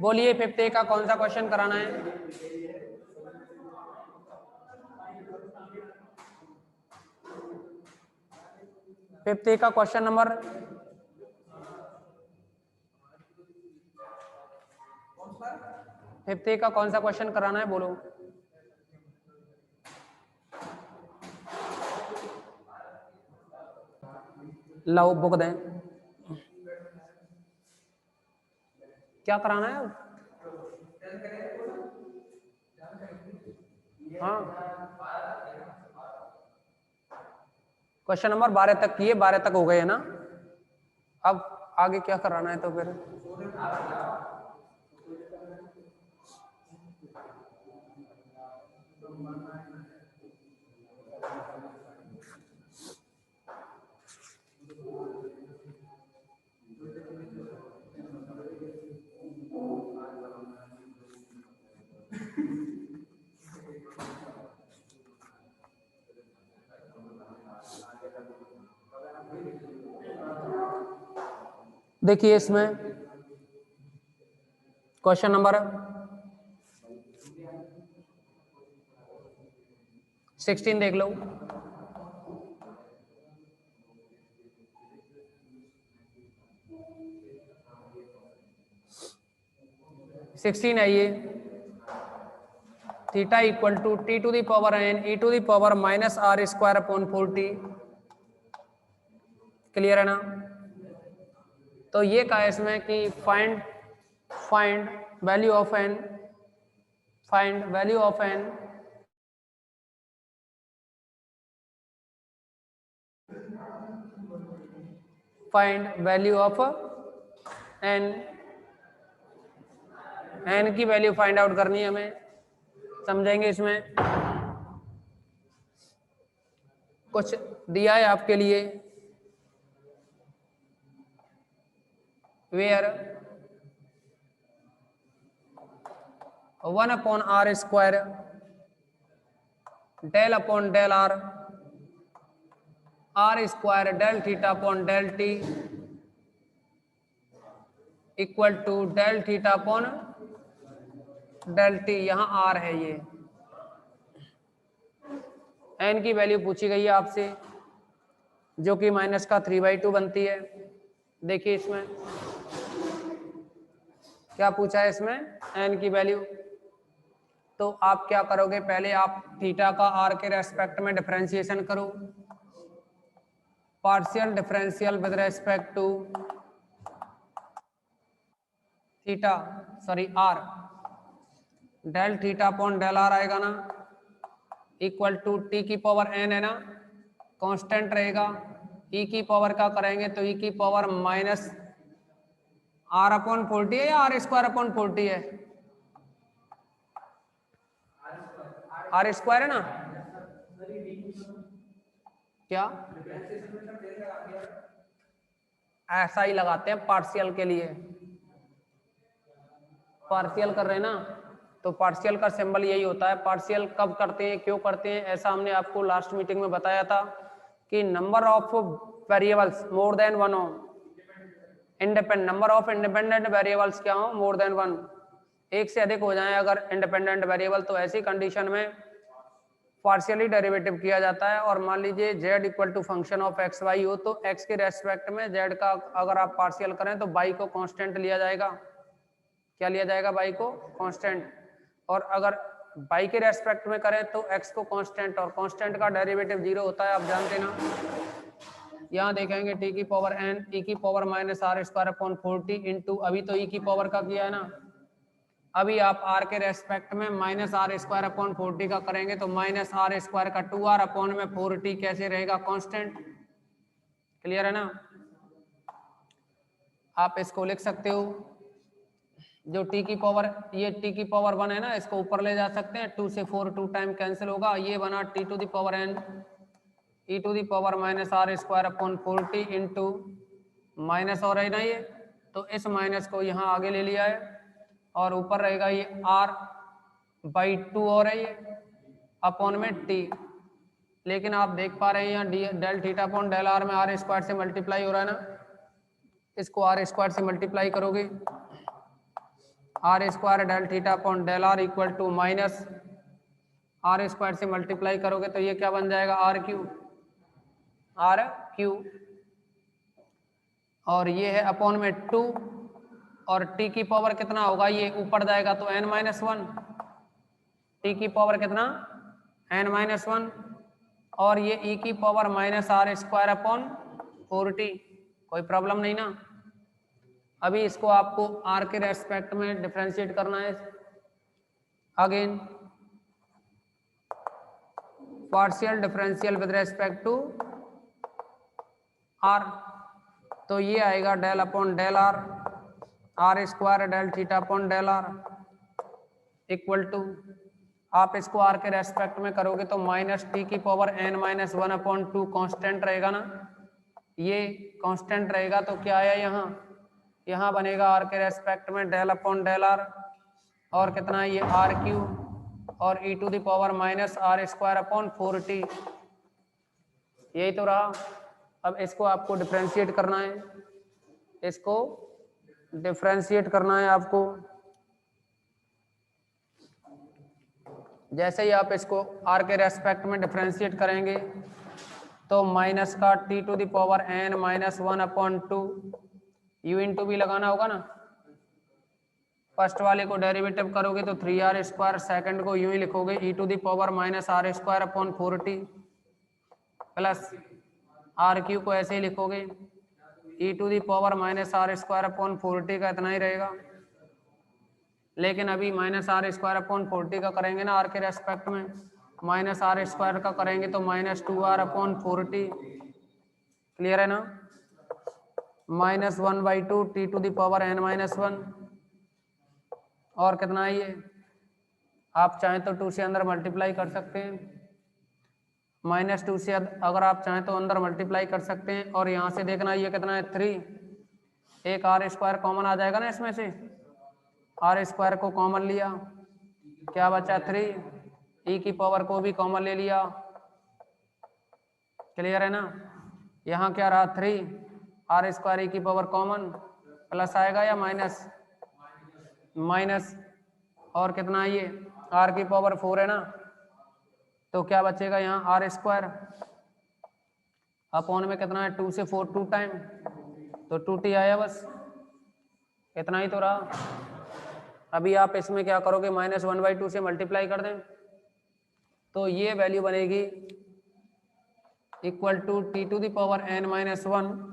बोलिए 5th A का कौन सा क्वेश्चन कराना है? फिफ्थ ए का क्वेश्चन नंबर 5th A का कौन सा क्वेश्चन कराना है बोलो। लाओ बुक दें, क्या कराना है? हाँ क्वेश्चन नंबर 12 तक किए, 12 तक हो गए है ना। अब आगे क्या कराना है तो फिर? देखिए इसमें क्वेश्चन नंबर 16 देख लो। सिक्सटीन है ये, theta equal to t to the power n e to the power minus are square upon 4t। Clear है ना। तो ये कहा है इसमें कि find value of n, find value of n find value of n, n की value find out करनी है हमें। समझेंगे इसमें कुछ दिया है आपके लिए, where 1 upon r square del upon del r square del theta upon del t equal to del theta upon del t. यहां आर है, ये एन की वैल्यू पूछी गई है आपसे, जो कि माइनस का 3/2 बनती है। देखिए इसमें क्या पूछा है, इसमें एन की वैल्यू। तो आप क्या करोगे, पहले आप थीटा का आर के रेस्पेक्ट में डिफरेंशिएशन करो, partial differential with respect to theta, sorry r, del theta upon del r आएगा ना, इक्वल टू टी की पावर एन है ना, कांस्टेंट रहेगा। ई की पावर का करेंगे तो ई की पावर माइनस आर अपॉन 40 है या आर स्क्वायर अपॉन 40 है? आर स्क्वायर है ना। क्या ऐसा ही लगाते हैं पार्शियल के लिए, पार्शियल कर रहे हैं ना, तो पार्शियल का सिंबल यही होता है। पार्शियल कब करते हैं, क्यों करते हैं, ऐसा हमने आपको लास्ट मीटिंग में बताया था कि number of variables more than one हो, independent number of independent variables क्या हो, मोर देन वन, एक से अधिक हो जाए अगर इंडिपेंडेंट वेरिएबल, तो ऐसी कंडीशन में पार्शियली डेरिवेटिव किया जाता है। और मान लीजिए z equal to function of x y हो, तो x के रेस्पेक्ट में z का अगर आप पार्शियल करें तो y को कांस्टेंट लिया जाएगा। क्या लिया जाएगा, y को कांस्टेंट। और अगर y के रेस्पेक्ट में करें तो x को कांस्टेंट, और कांस्टेंट का डेरिवेटिव 0 होता है, आप जानते ना। यहाँ देखेंगे t की पावर n e की power minus are square upon 40 into, अभी तो e की पावर का किया है ना, अभी आप r के रेस्पेक्ट में माइनस आर स्क्वायर अपॉन 40 का करेंगे तो माइनस आर स्क्वायर का 2r अपॉन में 4t कैसे रहेगा, कांस्टेंट। क्लियर है ना। आप इसको लिख सकते हो, जो t की पावर, ये t की पावर 1 है ना, इसको ऊपर ले जा सकते हैं, 2 से 4 2 टाइम कैंसिल होगा, ये बना t to the power n e to the power minus are square upon 40 into minus हो रही ना ये, तो इस माइनस को यहाँ आगे ले लिया है, और ऊपर रहेगा ये r/2 हो रही है अपॉन में t। लेकिन आप देख पा रहे हैं यहाँ del theta upon del r में आर स्क्वायर से मल्टीप्लाई हो रहा है ना, इसको आर स्क्वायर से मल्टीप्लाई करोगे r square del theta upon del r equal to minus are square से मल्टीप्लाई करोगे तो ये क्या बन जाएगा, आर क्यू, और ये है अपॉन में 2, और टी की पावर कितना होगा, ये ऊपर जाएगा तो n-1, टी की पावर कितना n-1, और ये e की power minus are square upon 4t। कोई प्रॉब्लम नहीं ना। अभी इसको आपको r के रेस्पेक्ट में डिफरेंशिएट करना है। Again partial differential with respect to r, तो ये आएगा del upon del r square del theta upon del r equal to, आप इसको r के रेस्पेक्ट में करोगे तो माइनस टी की पावर n-1 अपॉन 2 कॉन्स्टेंट रहेगा ना, ये कांस्टेंट रहेगा तो क्या आया यहाँ बनेगा r के रेस्पेक्ट में डेल अपॉन डेल आर, और कितना है ये आर क्यू, और e to the power minus are square upon 4t, यही तो रहा। अब इसको आपको डिफरेंशिएट करना है, इसको डिफरेंशिएट करना है आपको। जैसे ही आप इसको r के रेस्पेक्ट में डिफरेंशिएट करेंगे तो माइनस का t to the power n-1 अपॉन 2 u इंटू भी लगाना होगा ना। फर्स्ट वाले को डेरिवेटिव करोगे तो 3r स्क्वायर, सेकंड को यूं ही लिखोगे e to the power minus are square upon 4t plus r q को ऐसे ही लिखोगे e to the power minus are square upon 4t का इतना ही रहेगा। लेकिन अभी minus are square upon 4t का करेंगे ना r के रेस्पेक्ट में, माइनस आर स्क्वायर का करेंगे तो minus 2r upon 4t, clear है ना। -1/2 T to the power n-1, और कितना है ये, आप चाहें तो 2 से अंदर मल्टीप्लाई कर सकते हैं, -2 से अगर आप चाहें तो अंदर मल्टीप्लाई कर सकते हैं, और यहाँ से देखना ये कितना है 3, एक आर स्क्वायर कॉमन आ जाएगा ना इसमें से, आर स्क्वायर को कॉमन लिया, क्या बचा 3, ई की पावर को भी कॉमन ले लिया, क्लियर है ना। यहाँ क्या रहा 3, आर स्क्वायर ई की पावर कॉमन, प्लस आएगा या माइनस, और कितना ये आर की पावर 4 है ना, तो क्या बचेगा यहाँ आर स्क्वायर अपॉन में कितना है 2 से 4 2 टाइम, तो 2t आया, बस इतना ही तो रहा। अभी आप इसमें क्या करोगे, -1/2 से मल्टीप्लाई कर दें तो ये वैल्यू बनेगी equal to t to the power n-1,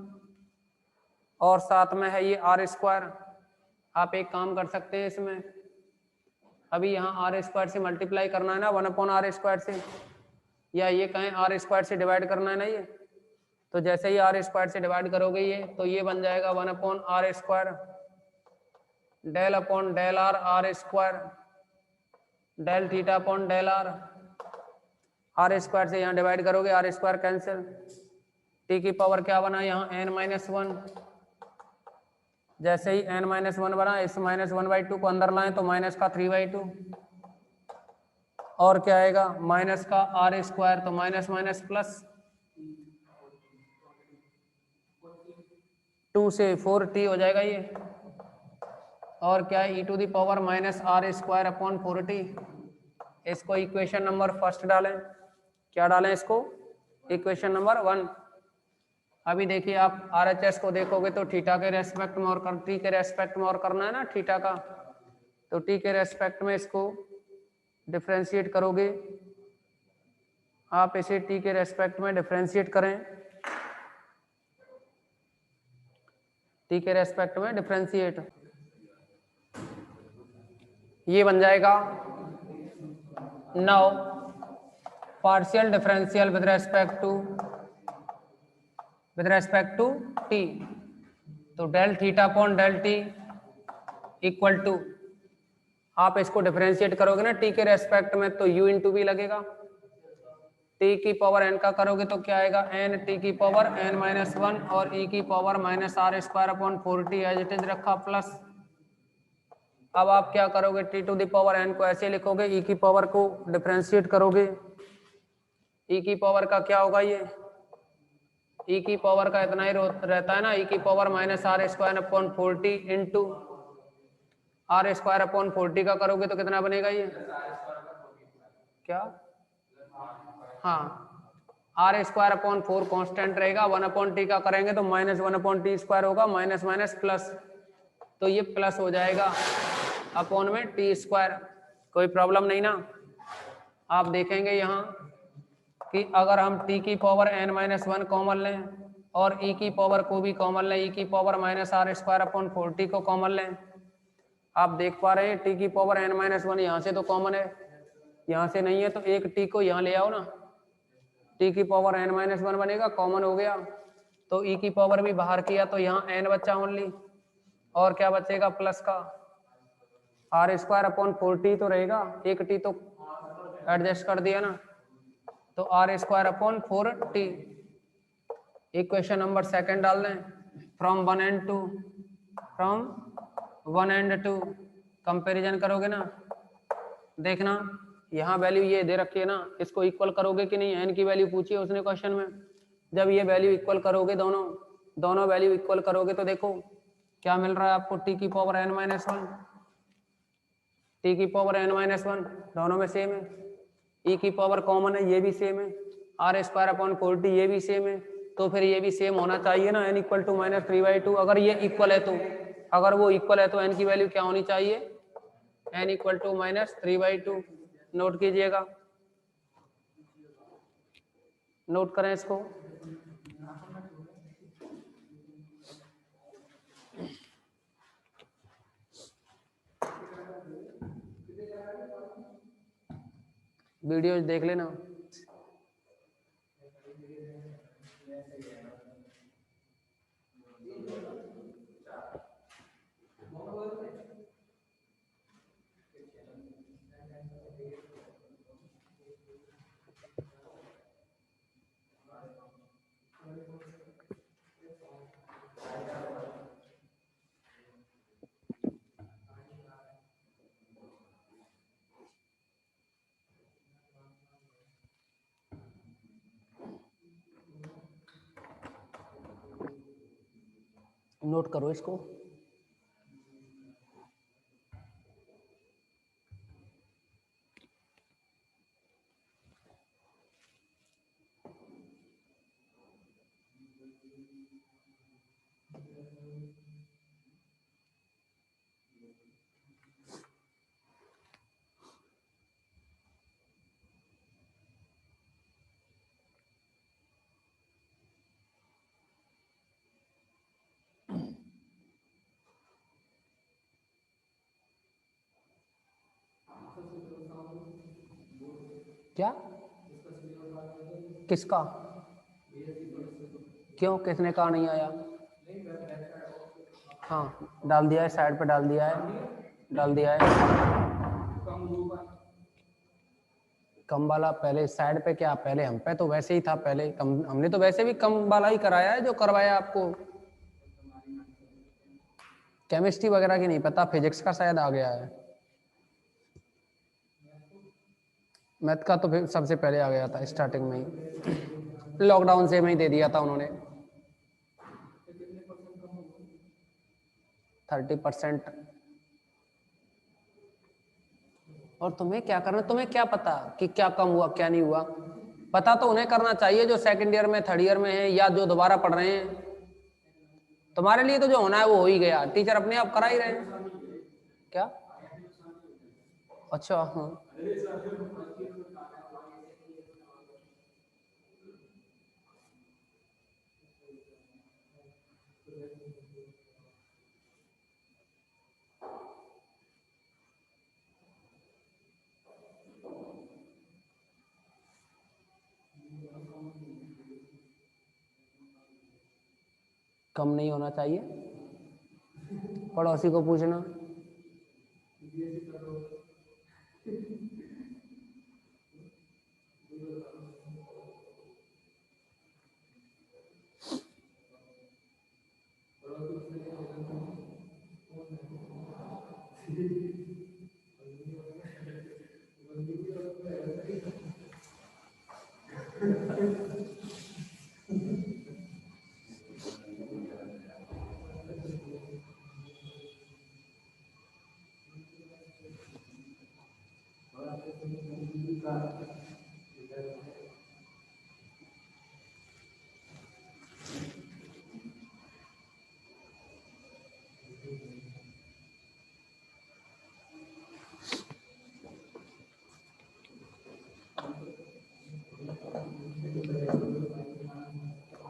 और साथ में है ये आर स्क्वायर। आप एक काम कर सकते हैं इसमें, अभी यहाँ आर स्क्वायर से मल्टीप्लाई करना है ना 1/r स्क्वायर से, या ये कहें आर स्क्वायर से डिवाइड करना है ना ये, तो जैसे ही आर स्क्वायर से डिवाइड करोगे ये, तो ये बन जाएगा 1/r square del upon del r square del theta upon del r square से यहाँ डिवाइड करोगे आर स्क्वायर कैंसिल, टी की पावर क्या बना यहाँ n-1, जैसे ही n-1 बना, इस -1/2 को अंदर लाएं तो माइनस का 3/2, और क्या आएगा माइनस का आर स्क्वायर, तो माइनस माइनस प्लस, 2 से 4t हो जाएगा ये, और क्या है e to the power minus are square upon 4t। इसको इक्वेशन नंबर फर्स्ट डालें, क्या डालें इसको, इक्वेशन नंबर 1। अभी देखिए आप RHS को देखोगे तो थीटा के रेस्पेक्ट में और टी के रेस्पेक्ट में और करना है ना थीटा का, तो टी के रेस्पेक्ट में इसको डिफरेंशिएट करोगे, आप इसे टी के रेस्पेक्ट में डिफरेंशिएट करें, टी के रेस्पेक्ट में डिफरेंशिएट, ये बन जाएगा now partial differential with respect to t, तो del theta upon del t equal to, आप इसको डिफरेंशिएट करोगे ना टी के रेस्पेक्ट में तो u इंटू भी लगेगा, टी की पावर n का करोगे तो क्या आएगा n टी की पावर n-1 और e की power minus are square upon 4t as it is रखा प्लस। अब आप क्या करोगे, T to the power n को ऐसे लिखोगे, e की पावर को डिफरेंशिएट करोगे, e की पावर का क्या होगा ये, e की पावर का इतना ही रहता है ना, e की power minus are square upon 4t into R square upon 40 का करोगे तो कितना बनेगा ये क्या? हाँ, आर स्क्वायर अपॉन 4 कॉन्स्टेंट रहेगा, 1/t का करेंगे तो -1/t स्क्वायर होगा, माइनस माइनस प्लस, तो ये प्लस हो जाएगा अपॉन में टी स्क्वायर। कोई प्रॉब्लम नहीं ना? आप देखेंगे यहाँ कि अगर हम t की पावर n-1 कॉमन लें और e की पावर को भी कॉमन लें, e की पावर -r स्क्वायर अपॉन 40 को कॉमन लें, आप देख पा रहे हैं t की पावर n-1 यहाँ से तो कॉमन है, यहाँ से नहीं है, तो एक t को यहाँ ले आओ ना, t की पावर n-1 बनेगा, कॉमन हो गया, तो e की पावर भी बाहर किया तो यहाँ n बचा ओनली, और क्या बचेगा प्लस का आर स्क्वायर अपॉन 40 तो रहेगा, एक t तो एडजस्ट कर दिया ना, तो R square upon 4t। Equation number second डाल दें, from 1 and 2, from 1 and 2 comparison करोगे ना, देखना यहाँ वैल्यू ये दे रखी है ना, इसको इक्वल करोगे कि नहीं, n की वैल्यू पूछी है उसने क्वेश्चन में, जब ये वैल्यू इक्वल करोगे दोनों वैल्यू इक्वल करोगे तो देखो क्या मिल रहा है आपको, t की पावर n-1, t की पावर n-1 दोनों में सेम है, e की पावर कॉमन है ये भी सेम है, आर स्क्वायर अपॉन 40 ये भी सेम है, तो फिर ये भी सेम होना चाहिए ना, n इक्वल टू -3/2। अगर ये इक्वल है तो, अगर वो इक्वल है तो n की वैल्यू क्या होनी चाहिए, n इक्वल टू -3/2। नोट कीजिएगा, नोट करें इसको। वीडियो देख लेना। नोट करो इसको। क्या? किसका? क्यों, किसने कहा नहीं आया? हाँ डाल दिया है, साइड पे डाल दिया है, डाल दिया है। कम वाला पहले साइड पे, क्या पहले हम पे तो वैसे ही था, पहले कम, हमने तो वैसे भी कम वाला ही कराया है जो करवाया आपको। केमिस्ट्री वगैरह की नहीं पता, फिजिक्स का शायद आ गया है, मैथ का तो फिर सबसे पहले आ गया था स्टार्टिंग में ही, लॉकडाउन से में ही दे दिया था उन्होंने 30%। और तुम्हें क्या करना, तुम्हें क्या पता कि क्या कम हुआ क्या नहीं हुआ, पता तो उन्हें करना चाहिए जो सेकंड ईयर में थर्ड ईयर में है या जो दोबारा पढ़ रहे हैं। तुम्हारे लिए तो जो होना है वो हो ही गया, टीचर अपने आप करा ही रहे हैं। क्या? अच्छा हाँ, कम नहीं होना चाहिए, पड़ोसी को पूछना।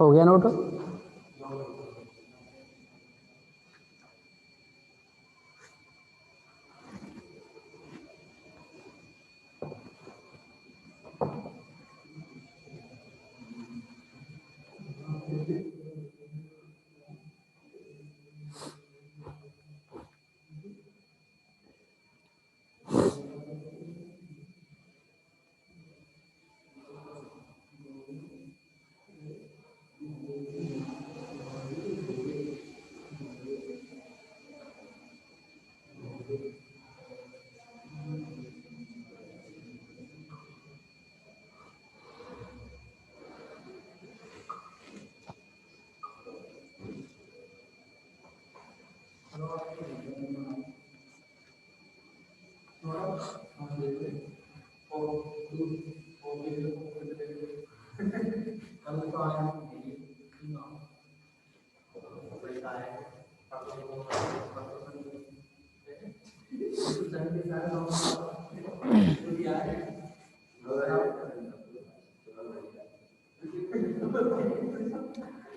हो गया नोट।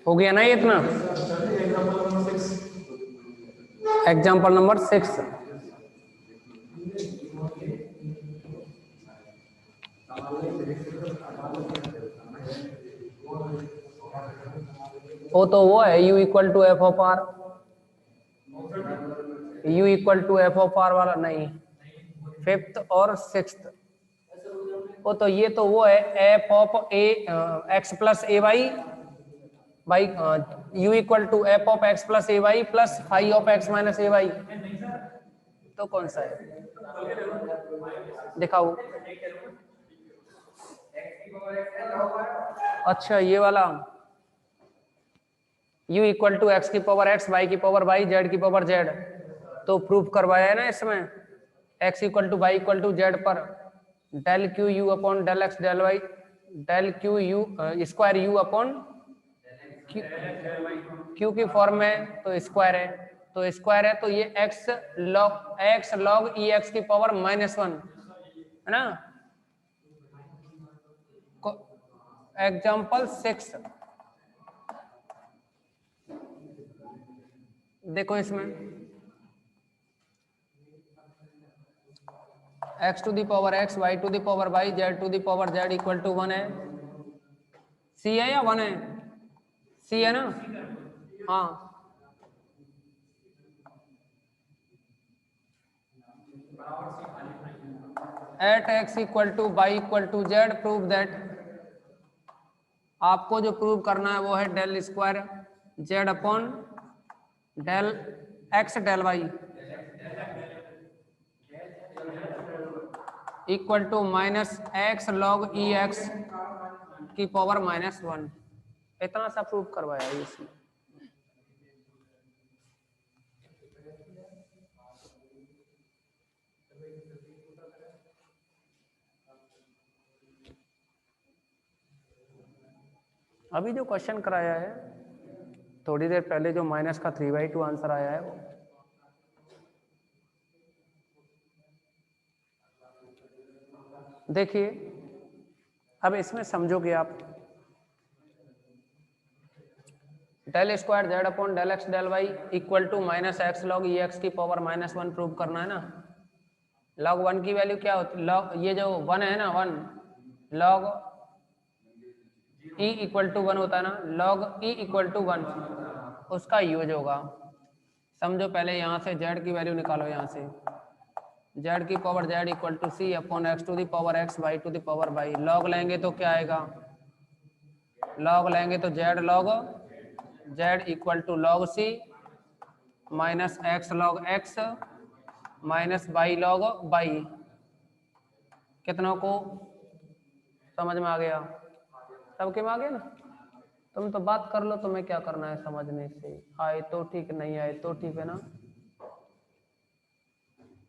हो गया ना ये इतना। Example number 6। वो है u equal to F of R. u equal to F of R वाला नहीं, 5th और 6th। वो है F of A X plus A Y by u equal to F of X plus A Y plus phi of X minus A Y. तो कौन सा है दिखाओ। अच्छा ये वाला u इक्वल टू एक्स की पावर एक्स वाई की पावर वाई जेड की पावर जेड। तो प्रूफ करवाया है ना इसमें x equal to Y equal to z पर del q u upon del x del y del q u square u upon q की form में तो स्क्वायर है, तो ये x लॉग ई एक्स की पावर -1 है ना। एग्जाम्पल 6 देखो, इसमें x to the power x y to the power y z to the power z equal to 1 है। c है या 1 है? c है ना। हाँ at x equal to Y equal to Z prove that. आपको जो प्रूव करना है वो है del square Z upon del x del Y equal to -x log E x की पावर -1। इतना सा प्रूव करवाया है इसमें। अभी जो क्वेश्चन कराया है थोड़ी देर पहले, जो माइनस का 3/2 आंसर आया है वो देखिए। अब इसमें समझोगे आप, del square Z upon del x del Y equal to -x log E x की पावर -1 प्रूव करना है ना। लॉग 1 की वैल्यू क्या होती है? लॉग ये जो 1 है ना, 1 लॉग ई इक्वल टू 1 होता है ना, लॉग ई इक्वल टू 1 उसका यूज होगा। समझो पहले यहाँ से z की वैल्यू निकालो, यहाँ से z की power z equal to C upon X to the power X Y to the power Y. Log लेंगे तो क्या आएगा? लॉग लेंगे तो z log z equal to log C minus X log X minus Y log Y. कितनों को समझ में आ गया? सबके में आ गया ना। तुम तो बात कर लो, तुम्हें क्या करना है समझने से, आए तो ठीक नहीं आए तो ठीक है ना।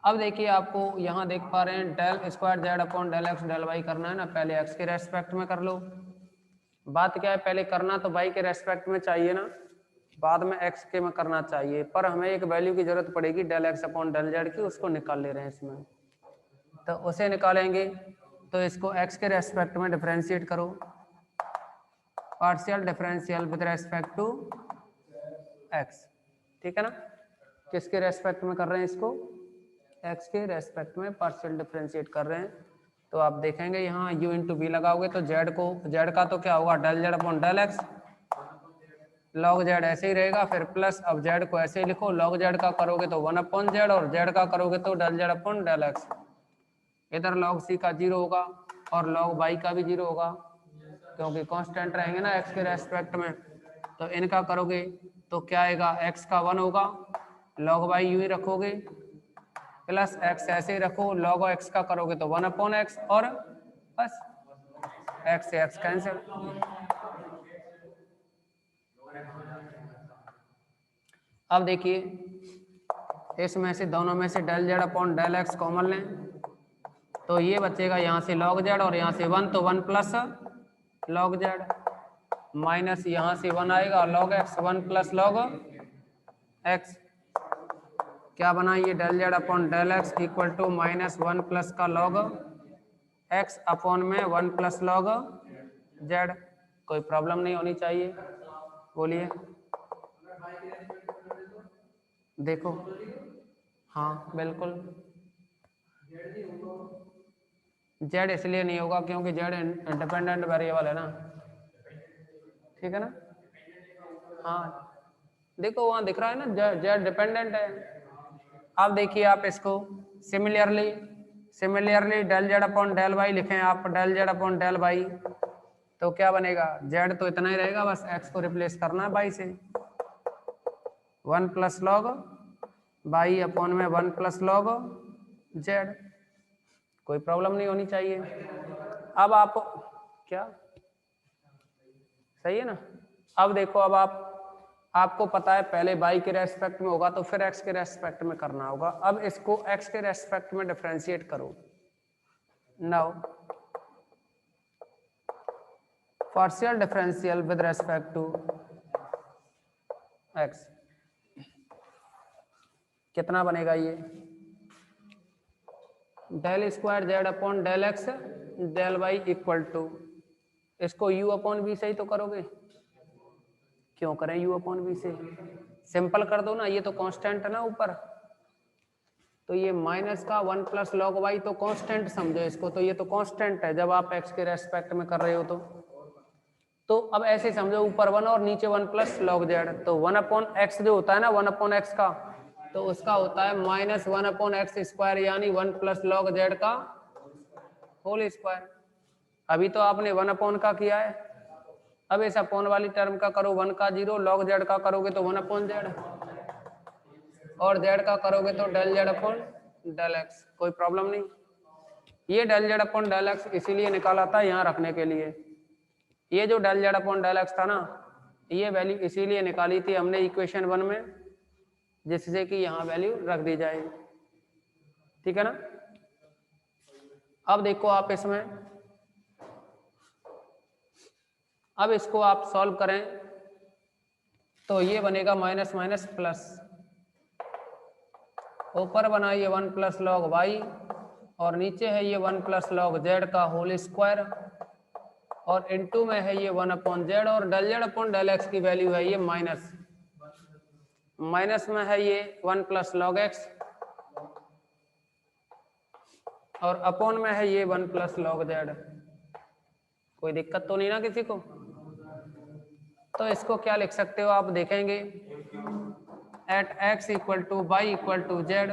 अब देखिए, आपको यहाँ देख पा रहे हैं del square Z upon del x del Y करना है ना। पहले एक्स के रेस्पेक्ट में कर लो। बात क्या है, पहले करना तो वाई के रेस्पेक्ट में चाहिए ना, बाद में एक्स के में करना चाहिए। पर हमें एक वैल्यू की जरूरत पड़ेगी del X upon del Z की, उसको निकाल ले रहे हैं इसमें। तो उसे निकालेंगे तो इसको एक्स के रेस्पेक्ट में डिफरेंशिएट करो। Partial differential with respect to X, ठीक है ना। किसके रेस्पेक्ट में कर रहे हैं इसको, एक्स के रेस्पेक्ट में पार्शियल डिफरेंशिएट कर रहे हैं। तो आप देखेंगे यहाँ u इंटू बी लगाओगे तो z का तो क्या होगा del Z upon del X, log Z ऐसे ही रहेगा, फिर प्लस अब जेड को ऐसे ही लिखो, लॉग जेड का करोगे तो 1 अपॉन जेड और जेड का करोगे तो del Z upon del X. इधर लॉग सी का 0 होगा और लॉग वाई का भी 0 होगा क्योंकि कांस्टेंट रहेंगे ना एक्स के रेस्पेक्ट में। तो इनका करोगे तो क्या आएगा, एक्स का 1 होगा, लॉग वाई यूं ही रखोगे, प्लस एक्स ऐसे ही रखो, लॉग एक्स का करोगे तो 1 अपॉन एक्स और बस एक्स से एक्स कैंसिल। अब देखिए इसमें से दोनों में से del Z upon del X common लें तो ये बचेगा यहाँ से लॉग जेड और यहाँ से 1 तो 1 प्लस लॉग जेड माइनस यहाँ से 1 आएगा log X 1 plus log X. क्या बना ये del Z upon del X equal to minus 1 plus का लॉग एक्स अपॉन में 1 प्लस लॉग जेड। कोई प्रॉब्लम नहीं होनी चाहिए, बोलिए। देखो हाँ बिल्कुल, जेड इसलिए नहीं होगा क्योंकि जेड इंडिपेंडेंट वेरिएबल है ना, ठीक है ना। हाँ देखो वहाँ दिख रहा है ना जेड डिपेंडेंट है। अब देखिए आप इसको similarly del Z upon del Y लिखें आप, del Z upon del Y तो क्या बनेगा, जेड तो इतना ही रहेगा, बस एक्स को रिप्लेस करना है बाई से, 1 प्लस लॉग बाई अपॉन में 1 प्लस लॉग जेड। कोई प्रॉब्लम नहीं होनी चाहिए। अब आप क्या सही है ना। अब देखो अब आपको पता है पहले y के रेस्पेक्ट में होगा तो फिर x के रेस्पेक्ट में करना होगा। अब इसको x के रेस्पेक्ट में डिफरेंशिएट करो। Now partial differential with respect to x कितना बनेगा ये, del square Z upon del x del Y equal to, इसको u अपॉन बी से ही तो करोगे, क्यों करें u अपॉन बी से, सिंपल कर दो ना, ये तो कांस्टेंट है ना ऊपर, तो ये माइनस का 1 प्लस लॉग वाई तो कांस्टेंट समझो इसको, तो ये तो कांस्टेंट है जब आप x के रेस्पेक्ट में कर रहे हो तो अब ऐसे समझो ऊपर 1 और नीचे 1 प्लस लॉग जेड, तो 1 अपॉन एक्स जो होता है ना 1 अपॉन एक्स का, तो उसका होता है माइनस 1 अपॉन एक्स स्क्वायर यानी 1 प्लस लॉग जेड का होल स्क्वायर। अभी तो आपने 1 अपॉन का किया है, अब इस अपॉन वाली टर्म का करो 1 का 0, लॉग जेड का करोगे तो 1 अपॉन जेड और जेड का करोगे तो del Z upon del X. कोई प्रॉब्लम नहीं। ये del Z upon del X इसीलिए निकाला था यहाँ रखने के लिए, ये जो del Z upon del X था ना ये वैल्यू इसीलिए निकाली थी हमने इक्वेशन 1 में, जिससे कि यहाँ वैल्यू रख दी जाए, ठीक है ना। अब देखो आप इसमें, अब इसको आप सॉल्व करें तो ये बनेगा माइनस माइनस प्लस, ऊपर बना ये 1 प्लस लॉग वाई और नीचे है ये 1 प्लस लॉग जेड का होल स्क्वायर और इनटू में है ये 1 अपॉन जेड और del Z upon del X की वैल्यू है ये माइनस, माइनस में है ये 1 प्लस लॉग एक्स और अपॉन में है ये 1 प्लस लॉग जेड। कोई दिक्कत तो नहीं ना किसी को। तो इसको क्या लिख सकते हो आप देखेंगे, at X equal to Y equal to Z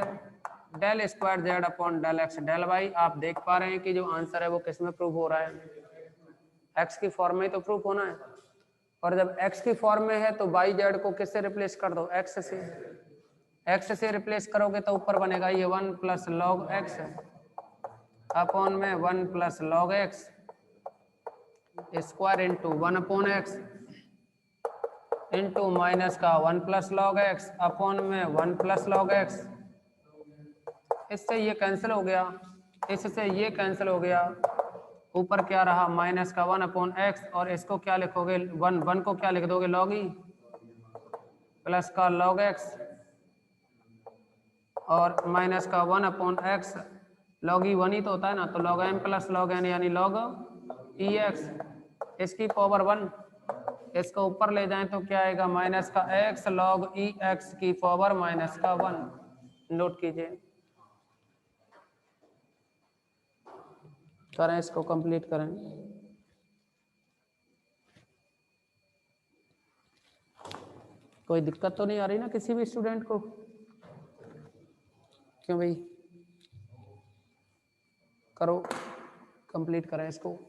del square Z upon del x del Y. आप देख पा रहे हैं कि जो आंसर है वो किस में प्रूव हो रहा है, एक्स की फॉर्म में तो प्रूव होना है, और जब एक्स की फॉर्म में है तो वाई जेड को किससे रिप्लेस कर दो, एक्स से, एक्स से रिप्लेस करोगे तो ऊपर बनेगा ये 1 प्लस लॉग एक्स अपॉन में 1 plus log x square into 1 upon x into minus का 1 प्लस लॉग एक्स अपॉन में 1 प्लस लॉग एक्स। इससे ये कैंसिल हो गया, इससे ये कैंसिल हो गया, ऊपर क्या रहा माइनस का 1 अपॉन एक्स और इसको क्या लिखोगे 1 को क्या लिख दोगे लॉग ई प्लस का लॉग एक्स और माइनस का 1 अपॉन एक्स, लॉग ई 1 ही तो होता है ना, तो log M plus log N यानी लॉग ई एक्स, इसकी पावर 1 इसको ऊपर ले जाएं तो क्या आएगा, माइनस का x log e x की पावर माइनस का 1। नोट कीजिए, करें इसको कंप्लीट करें। कोई दिक्कत तो नहीं आ रही ना किसी भी स्टूडेंट को? क्यों भाई, करो कंप्लीट करें इसको।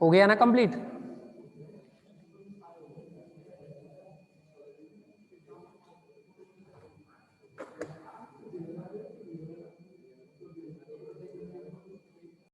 हो गया ना कंप्लीट?